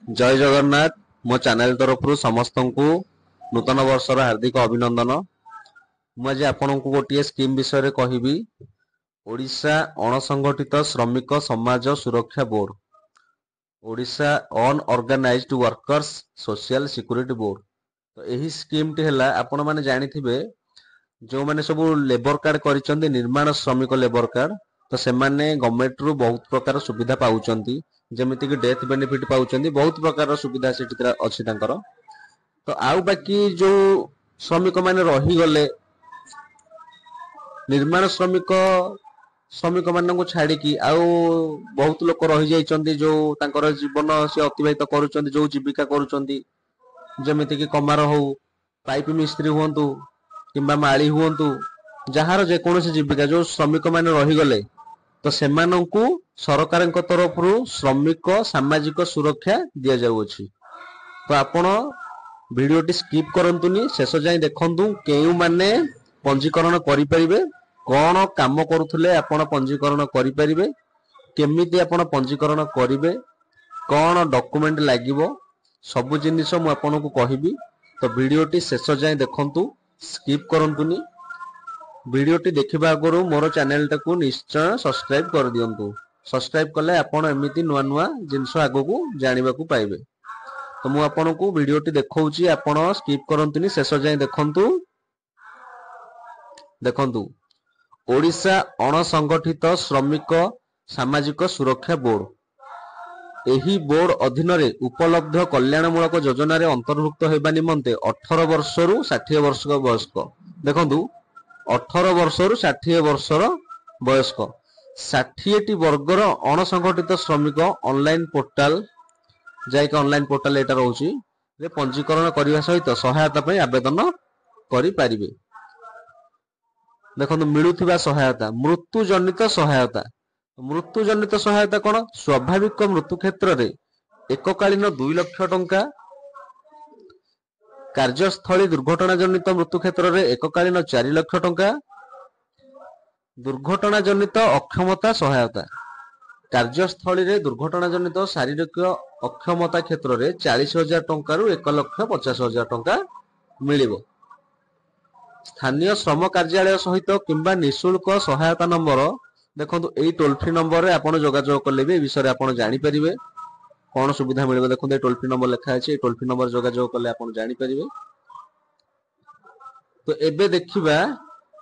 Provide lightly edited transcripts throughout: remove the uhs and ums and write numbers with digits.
जय जगन्नाथ मो चैनल तरफ समस्त को नूतन वर्षर हार्दिक अभिनंदन। मुझे आपण को गोटे स्कीम विषय कहबी। ओडिशा अणसंगठित श्रमिक समाज सुरक्षा board, Odisha unorganised workers social security board. तो यही स्कीम टी है आपण माने जानिथिबे जो माने सब लेबर कार्ड करिसंती निर्माण श्रमिक लेबर कार्ड, तो से माने गवर्नमेंट रु बहुत प्रकार सुविधा पाउचंती, जेमिति कि डेथ बेनिफिट पाउचंती, बहुत प्रकार सुविधा सेठी अछि तांकर। तो आउ बाकी जो श्रमिक माने रही गले निर्माण श्रमिक श्रमिक मान को छाड़ी की आउ बहुत लोक रही जाइचंती जो तांकर जीवन से अतिबाहित करूचंती, जो जीविका करूचंती, जेमिति कि कमार हो, पाइप मिस्त्री हुंतु किंबा माली हुंतु, जहार जेकोसी जीविका जो श्रमिक माने रही गले तो सेमानंकु सरकारक तरफ श्रमिक सामाजिक सुरक्षा दिया जाउछि। तो आपण वीडियोटी स्किप करंतुनी, शेष जाई देखंतु केउ माने पंजीकरण करि परिबे, कोन काम करूथले आपण पंजीकरण करि परिबे, केमिति आपण पंजीकरण करिवे, कोन डॉक्यूमेंट लागिवो, सब जिनिस मु आपनको कहिबी। तो वीडियोटी शेष जाई देखंतु, स्किप करंतुनी। वीडियोटी देखिबा आगरु मोर चैनल टाकू निश्चय सब्सक्राइब कर दियंतु। सब्सक्राइब कले आपण एमिति नुआ नुआ जिनिस आगोकू जानिबाकू पाइबे। तो मु आपनको वीडियोटी देखौची, आपण स्किप करंतुनी, शेष जाई देखंतु। देखंतु ओडिशा अणसंगठित श्रमिक सामाजिक सुरक्षा बोर्ड, एही बोर्ड अधीन रे उपलब्ध कल्याणमूलक योजना रे अंतर्भुक्त हेबा निमंते 18 वर्ष रु 60 वर्ष वयस्क, देखंतु 18 वर्ष रु 60 वर्षर वयस्क 60 वर्गर अणसंगठित श्रमिक ऑनलाइन पोर्टाल जायका ऑनलाइन पोर्टाल एटा रहउची रे पंजीकरण करिवा सहित सहायता पई आवेदन करि पारिबे। देखंतु मिलुथिबा सहायता मृत्यु जनित सहायता। मृत्यु जनित सहायता कोन? स्वाभाविक मृत्यु क्षेत्र रे एककालीन 2 लाख टंका, कार्यस्थली दुर्घटना जनित मृत्यु क्षेत्र रे एककालीन 4 लाख टंका, दुर्घटना जनित अक्षमता सहायता कार्यस्थली रे दुर्घटना जनित शारीरिक अक्षमता क्षेत्र रे 40,000 टंका रु 1,50,000 टंका मिलिबो। स्थानीय श्रम कार्यालय सहित किंबा निशुल्क सहायता नंबर, देखंतु एई टोल फ्री नंबर रे आपण जोगाजोग करले बे विषय आपण जानि परिबे कोन सुविधा मिलिबो। देखंतु ए टोल फ्री नंबर लिखा अछि, ए टोल फ्री नंबर जोगाजोग करले आपण जानि परिबे। तो एबे देखिबा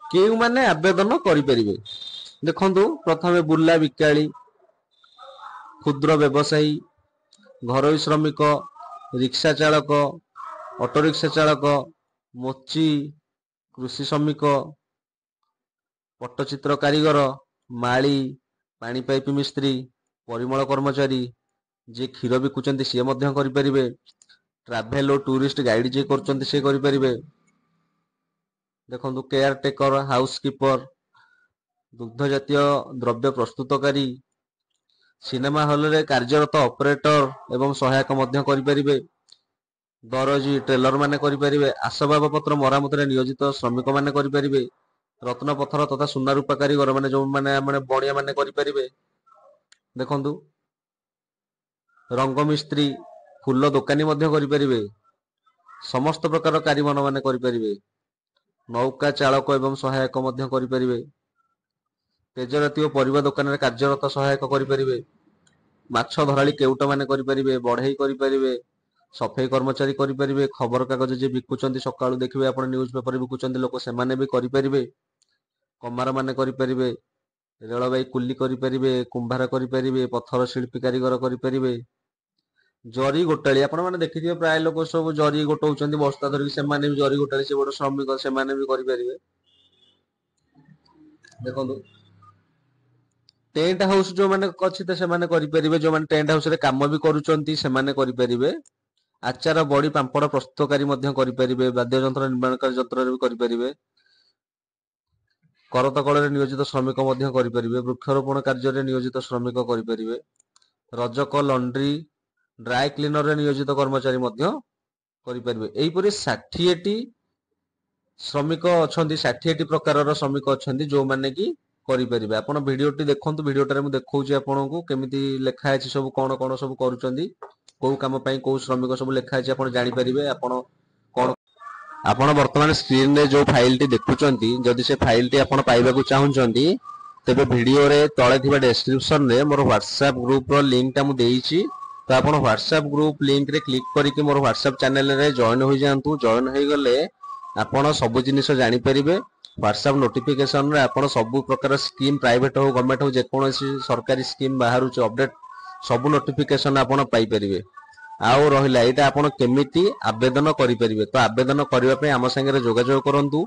केउ माने आवेदन करि परिबे। देखंतु प्रथमे बुल्ला बिकाली, क्षुद्र व्यवसायी, घरोई श्रमिक, रिक्शा चालक, ऑटो रिक्शा चालक, मोची, कृषि श्रमिक, पट्टचित्र कारीगर, माली, पानी पाइप मिस्त्री, परिमल कर्मचारी, जे क्षीर बिकुचंती से मध्य करि परिबे, ट्रैवल और टूरिस्ट गाइड जे करचंती से करि परिबे। देखंतु केयर टेकर, हाउसकीपर, दुग्ध जातीय द्रव्य प्रस्तुतकारी, सिनेमा हॉल रे कार्यरत ऑपरेटर एवं सहायक मध्य करि परिबे, दरजी ट्रेलर माने करि परिबे, आसबाब पत्र मरामत रे नियोजित श्रमिक माने करि परिबे, रत्न पत्थर तथा सुना रूपा कारीगर माने जो माने माने बणिया माने करि परिबे। देखंतु रंग मिस्त्री, फूल दुकानी मध्य करि परिबे, समस्त प्रकार कारीमान माने करि परिबे, नौका चालक एवं सहायक मध्य करि परिबे, तेजराती परिवा दुकान रे कार्यरत सहायक करि परिबे, माछ धराली केउट माने करि परिबे, बढ़ई करि परिबे, सफाई कर्मचारी करि परिबे, खबर कागज जे बिकुचंती सकाळु देखिबे आपण न्यूज पेपर बिकुचंती लोक से माने भी करि परिबे, कमार माने करि परिबे, रेलबाई कुली करि परिबे, कुंभार करि परिबे, पत्थर शिल्पी कारीगर करि परिबे, जरी गोटाळी आपण माने देखिथिबे प्राय लोक सब जरी गोटौचंती बस्ता धरि से माने भी जरी गोटाळी से बड श्रमिक से माने भी करि परिबे। देखंतु टेंट हाउस जो माने अछि त से माने करि परिबे, जो माने टेंट हाउस रे काम भी करूचंती से माने करि परिबे। आचार बड़ी पांपड़ प्रस्तुतकारी मध्य करि परिबे, वाद्य यंत्र निर्माणकारी यंत्र रे भी करि परिबे, करतकल रे नियोजित श्रमिक मध्य करि परिबे, वृक्षरोपण कार्य रे नियोजित श्रमिक करि परिबे, रजक, लॉन्ड्री, ड्राई क्लीनर रे नियोजित कर्मचारी मध्य करि परिबे। एही परि 60टी श्रमिक अछंती, 60टी प्रकारर श्रमिक अछंती जो माने कि करि परिबे। आपण वीडियोटी देखंतु, वीडियोटारे मु देखौची आपनकु केमिति लेखा अछि सब कोन कोन सब करूचंती, କୋଉ କାମ ପାଇଁ କୋଉ ଶ୍ରମିକ ସବୁ ଲେଖା ଅଛି ଆପଣ ଜାଣିପାରିବେ। ଆପଣ ବର୍ତ୍ତମାନ ସ୍କ୍ରିନରେ ଯୋଉ ଫାଇଲଟି ଦେଖୁଛନ୍ତି, ଯଦି ସେ ଫାଇଲଟି ଆପଣ ପାଇବାକୁ ଚାହୁଁଛନ୍ତି ତେବେ ଭିଡିଓରେ ତଳେ ଥିବା ଡେସ୍କ୍ରିପସନରେ ମୋର ହ୍ୱାଟ୍ସଆପ୍ ଗ୍ରୁପର ଲିଙ୍କଟା ମୁଁ ଦେଇଛି। ତ ଆପଣ ହ୍ୱାଟ୍ସଆପ୍ ଗ୍ରୁପ ଲିଙ୍କରେ କ୍ଲିକ୍ କରିକି ମୋର ହ୍ୱାଟ୍ସଆପ୍ ଚ୍ୟାନେଲରେ ଜଏନ୍ ହୋଇଯାଆନ୍ତୁ। ଜଏନ୍ ହୋଇଗଲେ ଆପଣ ସବୁ ଜିନିଷ ଜାଣିପାରିବେ। ହ୍ୱାଟ୍ସଆପ୍ ନୋଟିଫିକେସନରେ ଆପଣ ସବୁ ପ୍ରକାର ସ୍କିମ୍, ପ୍ରାଇଭେଟ୍ ହଉ ଗଭର୍ଣ୍ଣମେଣ୍ଟ ହଉ, ଯେକୌଣସି ସରକାରୀ ସ୍କିମ୍ ବାହାରୁଛି ଅପଡେଟ୍ ସବୁ ନୋଟିଫିକେସନ ଆପଣ ପାଇପାରିବେ। ଆଉ ରହିଲା ଏଇଟା ଆପଣ କେମିତି ଆବେଦନ କରିପାରିବେ। ତ ଆବେଦନ କରିବା ପାଇଁ ଆମ ସାଙ୍ଗରେ ଯୋଗାଯୋଗ କରନ୍ତୁ।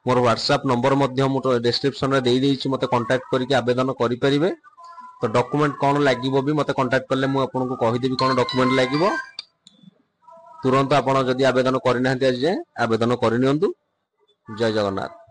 ମୋର ହ୍ୱାଟ୍ସଆପ୍ ନମ୍ବର ମଧ୍ୟ ମୁଁ ଡେସ୍କ୍ରିପସନରେ ଦେଇଦେଇଛି, ମୋତେ କଣ୍ଟାକ୍ଟ କରିକି ଆବେଦନ କରିପାରିବେ। ତ ଡକୁମେଣ୍ଟ କ'ଣ ଲାଗିବ ବି ମୋତେ କଣ୍ଟାକ୍ଟ କଲେ ମୁଁ ଆପଣଙ୍କୁ କହିଦେବି କ'ଣ ଡକୁମେଣ୍ଟ ଲାଗିବ। ତୁରନ୍ତ ଆପଣ ଯଦି ଆବେଦନ କରିନାହାନ୍ତି ଆଜି ଯାଏଁ ଆବେଦନ କରିନିଅନ୍ତୁ। ଜୟ ଜଗନ୍ନାଥ।